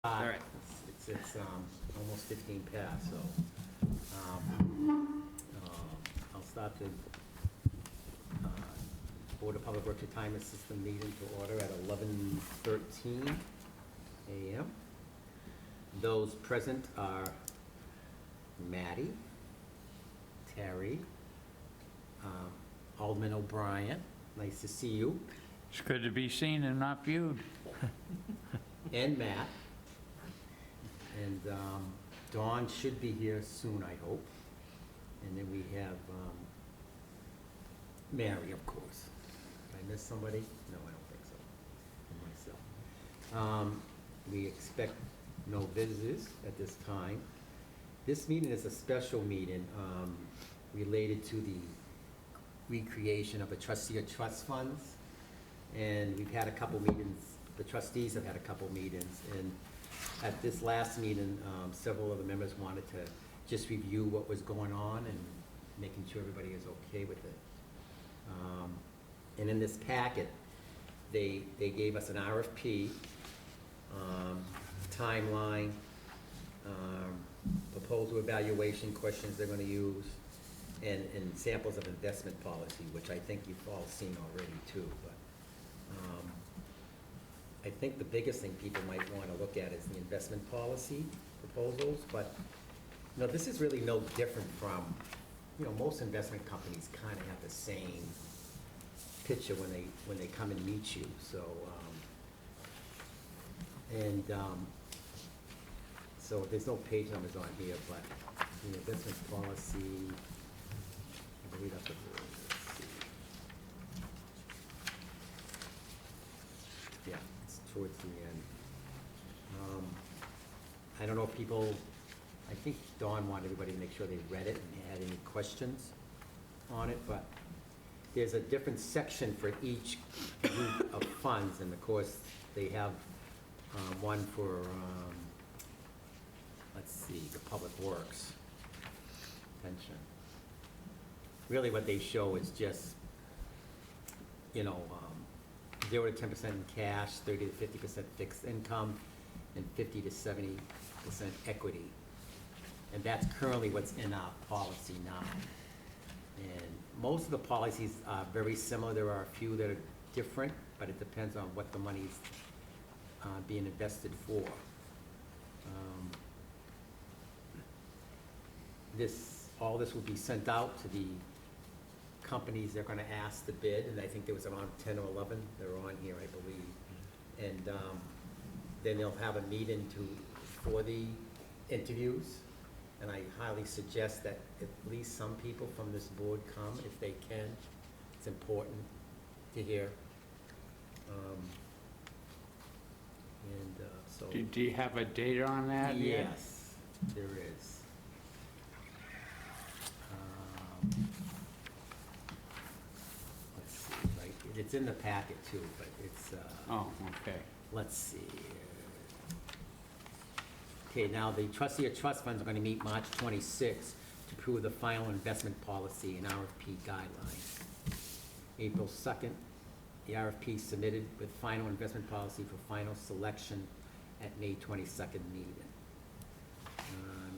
All right. It's almost 15 past, so I'll start the Board of Public Works Retirement System meeting to order at 11:13 a.m. Those present are Maddie, Terry, Alderman O'Brien, nice to see you, It's good to be seen and not viewed. and Matt. And Dawn should be here soon, I hope. And then we have Mary, of course. Did I miss somebody? No, I don't think so. And myself. We expect no visitors at this time. This meeting is a special meeting related to the recreation of the trustee of trust funds. And we've had a couple meetings, the trustees have had a couple meetings, and at this last meeting, several of the members wanted to just review what was going on and making sure everybody is okay with it. And in this packet, they gave us an RFP, timeline, proposal evaluation questions they're gonna use, and samples of investment policy, which I think you've all seen already too, but I think the biggest thing people might want to look at is the investment policy proposals, but, you know, this is really no different from, you know, most investment companies kind of have the same picture when they come and meet you, so, so there's no page numbers on here, but the investment policy, I believe that's what it is. Yeah, it's towards the end. I don't know if people, I think Dawn wanted everybody to make sure they read it and had any questions on it, but there's a different section for each group of funds, and of course, they have one for, let's see, the Public Works pension. Really what they show is just, you know, 0 to 10% in cash, 30 to 50% fixed income, and 50 to 70% equity. And that's currently what's in our policy now. And most of the policies are very similar. There are a few that are different, but it depends on what the money's being invested for. All this will be sent out to the companies they're gonna ask to bid, and I think there was around 10 or 11 that are on here, I believe. And then they'll have a meeting for the interviews, and I highly suggest that at least some people from this board come if they can. It's important to hear. So. Do you have a date on that yet? Yes, there is. Let's see, right, it's in the packet too, but it's, Oh, okay. let's see. Okay, now the trustee of trust funds are gonna meet March 26th to approve the final investment policy and RFP guidelines. April 2nd, the RFP submitted with final investment policy for final selection at May 22nd meeting.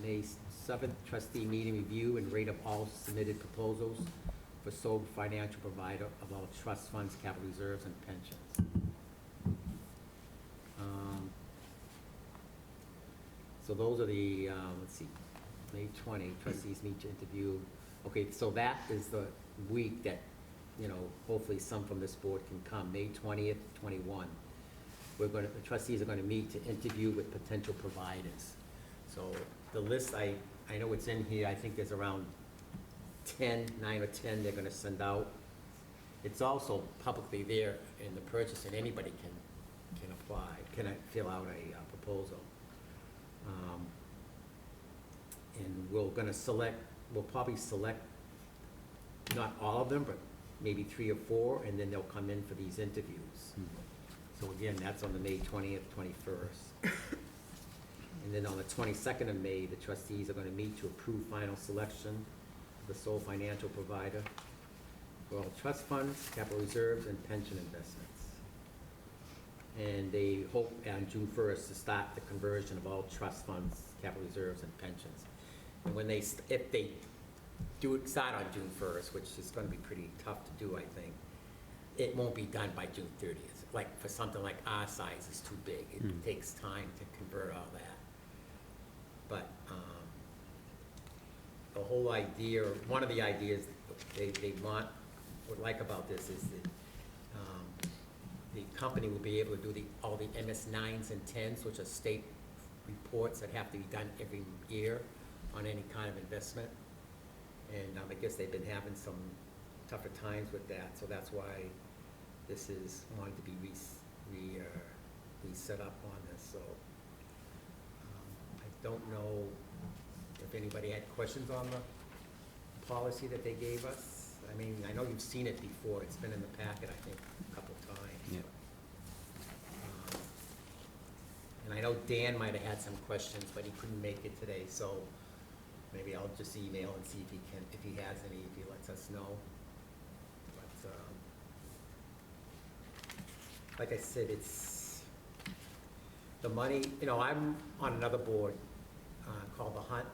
May 7th, trustee meeting review and rate of all submitted proposals for sole financial provider of all trust funds, capital reserves, and pensions. So those are the, let's see, May 20, trustees meet to interview. Okay, so that is the week that, you know, hopefully some from this board can come, May 20th, 21. The trustees are gonna meet to interview with potential providers. So the list, I know it's in here, I think there's around 9 or 10 they're gonna send out. It's also publicly there in the purchase, and anybody can apply, can fill out a proposal. And we'll probably select, not all of them, but maybe 3 or 4, and then they'll come in for these interviews. So again, that's on the May 20th, 21st. And then on the 22nd of May, the trustees are gonna meet to approve final selection of the sole financial provider for all trust funds, capital reserves, and pension investments. And they hope on June 1st to start the conversion of all trust funds, capital reserves, and pensions. And when if they start on June 1st, which is going to be pretty tough to do, I think, it won't be done by June 30th. Like, for something like our size, it's too big. It takes time to convert all that. But the whole idea, or one of the ideas they would like about this is that the company will be able to do all the MS9s and 10s, which are state reports that have to be done every year on any kind of investment. And I guess they've been having some tougher times with that, so that's why this is wanting to be reset up on this. So I don't know if anybody had questions on the policy that they gave us. I mean, I know you've seen it before. It's been in the packet, I think, a couple times. Yeah. And I know Dan might have had some questions, but he couldn't make it today, so maybe I'll just email and see if he has any, if he lets us know. But like I said, it's the money. You know, I'm on another board called the Hunt.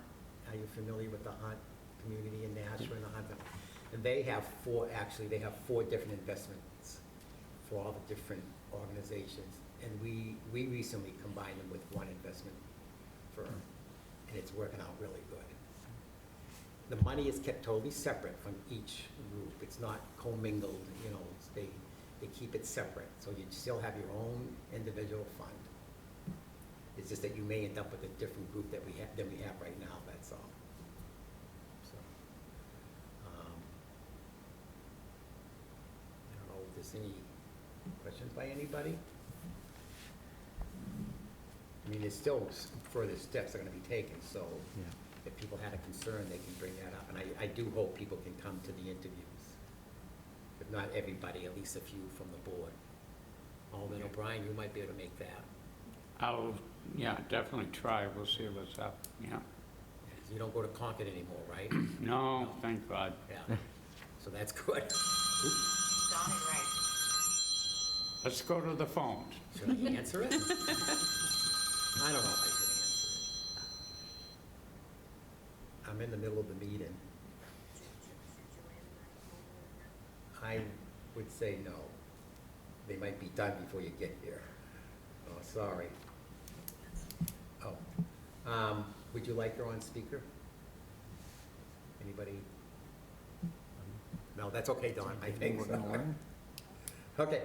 Are you familiar with the Hunt community in Nashville and the Hunt? And they have four different investments for all the different organizations. And we recently combined them with one investment firm, and it's working out really good. The money is kept totally separate from each group. It's not commingled, you know, they keep it separate. So you still have your own individual fund. It's just that you may end up with a different group than we have right now, that's all. So, I don't know if there's any questions by anybody? I mean, there's still further steps that are going to be taken, so if people had a concern, they can bring that up. And I do hope people can come to the interviews. If not everybody, at least a few from the board. Alderman O'Brien, you might be able to make that. I'll, definitely try. We'll see what's up, yeah. You don't go to Concord anymore, right? No, thank God. Yeah, so that's good. Donnie Ray. Let's go to the phones. Should I answer it? I don't know if I should answer it. I'm in the middle of the meeting. I would say no. They might be done before you get here. Oh, sorry. Oh, would you like her on speaker? Anybody? No, that's okay, Don, I think so. Okay,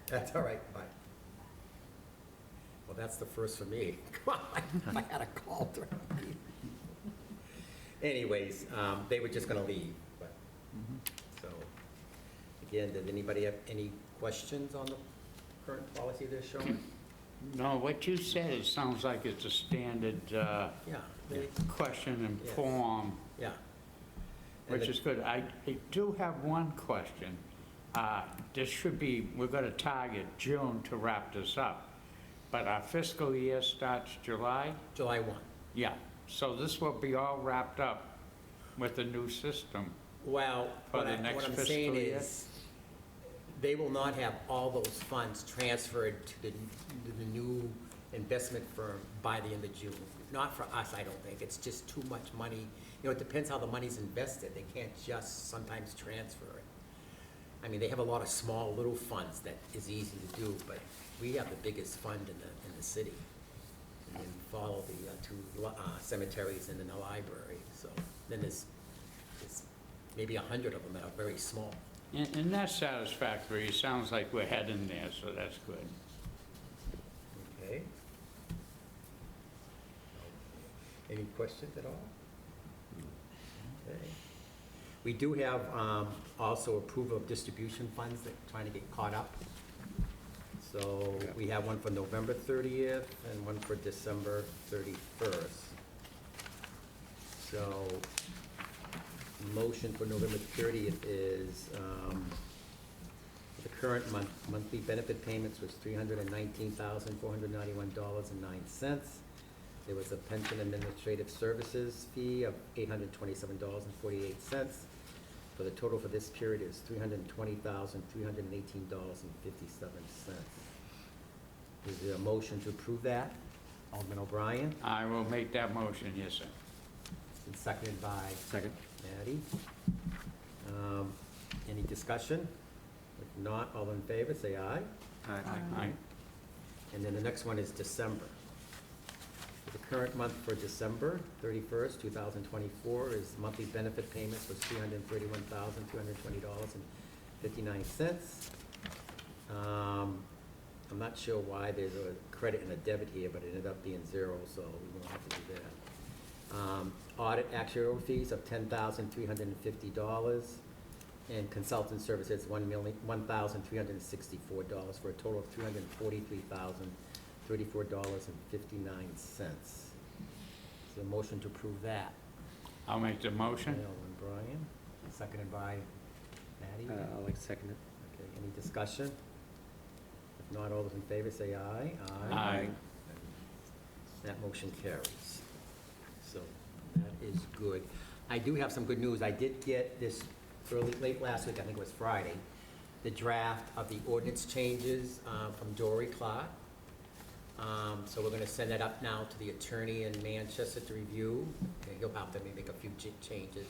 that's all right, bye. Well, that's the first for me. Come on, I had a call during the meeting. Anyways, they were just gonna leave, but, so, again, did anybody have any questions on the current policy they're showing? No, what you said, it sounds like it's a standard question and Yes. form, Yeah. And which is good. I do have one question. This should be, we're going to target June to wrap this up, but our fiscal year starts July? July 1. Yeah, so this will be all wrapped up with the new system. Well, For what the I'm next saying fiscal year? is, they will not have all those funds transferred to the new investment firm by the end of June. Not for us, I don't think. It's just too much money. You know, it depends how the money's invested. They can't just sometimes transfer it. I mean, they have a lot of small little funds that is easy to do, but we have the biggest fund in the city. And then follow the two cemeteries and then the library. So then there's maybe 100 of them that are very small. And that's satisfactory. It sounds like we're heading there, so that's good. Okay. Any questions at all? Okay. We do have also approval of distribution funds that are trying to get caught up. So we have one for November 30th and one for December 31st. So motion for November 30th is the current monthly benefit payments was $319,491.09. There was a pension administrative services fee of $827.48. For the total for this period is $320,318.57. Is there a motion to approve that? Alderman O'Brien, I will make that motion, yes, sir. and seconded by Second. Matty. Any discussion? If not, all in favor, say aye. Aye. And then the next one is December. For the current month for December 31st, 2024, is monthly benefit payments was $331,220.59. I'm not sure why there's a credit and a debit here, but it ended up being zero, so we won't have to do that. Audit actuarial fees of $10,350, and consultant services $1,364, for a total of $343,034.59. Is there a motion to approve that? I'll make the motion. Alderman Bryan, seconded by Matty. I'll like to second it. Okay, any discussion? If not, all those in favor say aye. Aye. That motion carries. So that is good. I do have some good news. I did get this late last week, I think it was Friday, the draft of the ordinance changes from Dory Clark. So we're going to send that up now to the attorney in Manchester to review. Okay, he'll have to make a few changes.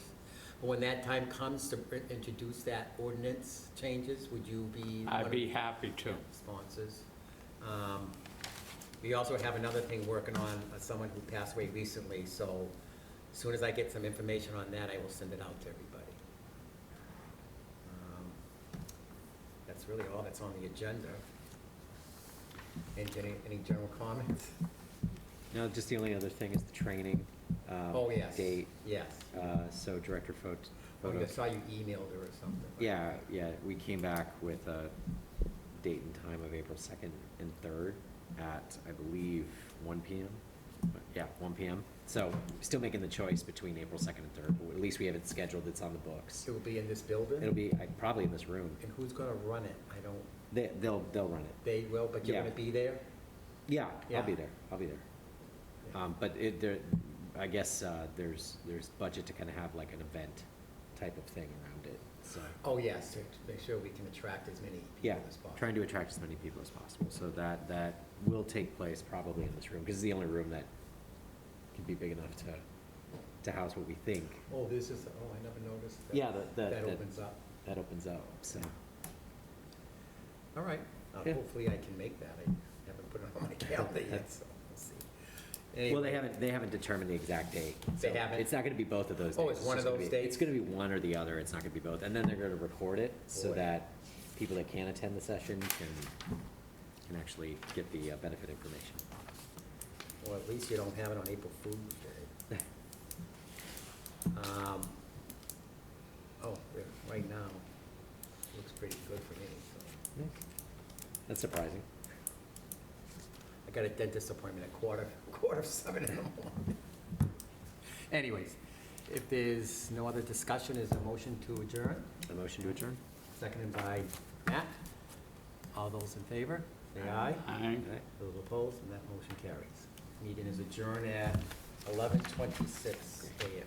But when that time comes to introduce that ordinance changes, would you be? I'd be happy to. Sponsors. We also have another thing working on someone who passed away recently, so as soon as I get some information on that, I will send it out to everybody. That's really all that's on the agenda. Any general comments? No, just the only other thing is the training. Oh, yes. Date. Yes. So Director Oh, Photo. I saw you emailed her or something. Yeah, we came back with a date and time of April 2nd and 3rd at, I believe, 1 p.m. Yeah, 1 p.m. So still making the choice between April 2nd and 3rd, but at least we have it scheduled, it's on the books. It will be in this building? It'll be probably in this room. And who's gonna run it? I don't, They'll run it. they will, but you're Yeah. gonna be there? Yeah, Yeah. I'll be there. But I guess there's budget to kind of have like an event type of thing around it, so. Oh, yes, to make sure we can attract as many Yeah, people as possible. trying to attract as many people as possible, so that will take place probably in this room, because it's the only room that can be big enough to house what we think. Oh, this is, oh, I never noticed that. Yeah, That opens up. That opens up, so. All right, Yeah. hopefully I can make that. I haven't put it on my calendar yet, so we'll see. Well, Anyway, they haven't determined the exact date. They so haven't? It's not gonna be both of those days. Oh, it's one of just gonna those be- dates? It's gonna be one or the other, it's not gonna be both, and then they're gonna record it, so Boy. that people that can't attend the session can actually get the benefit information. Well, at least you don't have it on April Fool's Day. Oh, yeah, right now, looks pretty good for me, so. That's surprising. I got a dentist appointment at quarter of 7 in the morning. Anyways, if there's no other discussion, is a motion to adjourn? A motion to adjourn? Seconded by Matt. All those in favor, say aye. Aye. Those opposed, and that motion carries. Meeting is adjourned at 11:26 a.m.